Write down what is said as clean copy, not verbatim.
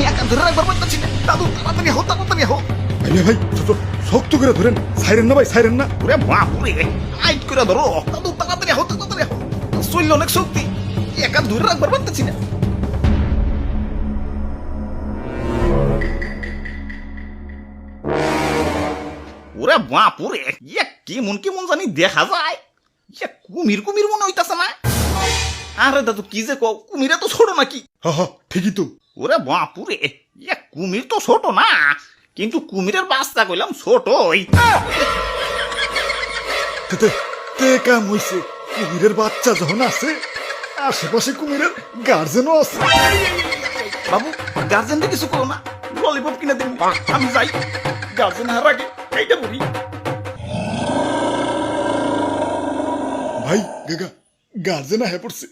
একা ধরে রাখবার পারতেছি না। দাদু তাড়াতাড়ি হো, তাড়াতাড়ি হো। ভাই ভাই শক্ত করে ধরেন, সাইরেন না ভাই, সাইরেন না। ওরে বাপুরে, আইট করে ধরো। দাদু তাড়াতাড়ি হো, তাড়াতাড়ি হো। শরীরে অনেক শক্তি, একা ধরে রাখবার পারতেছি না। ওরে বাপুরে, কেমন কেমন জানি দেখা যায়। কুমির কুমির মনে হইতাছে না? আরে দাদু কি যে কও, কুমিরে তো ছোট নাকি? হা হা, ঠিকই তো। ওরে বাপুরে, কুমির তো ছোট না, কিন্তু কুমিরের বাচ্চা কইলাম ছোটই। তে কাম হইছে, কুমিরের বাচ্চা যখন আছে, আশেপাশে কুমিরের গার্জেনও আছে। বাবু, গার্জেনকে কিছু করো না, ললিপপ কিনে দিন, আমি যাই। গার্জেন হার আগে এইটা বলি। ভাই গার্জেন আহে পড়ছে।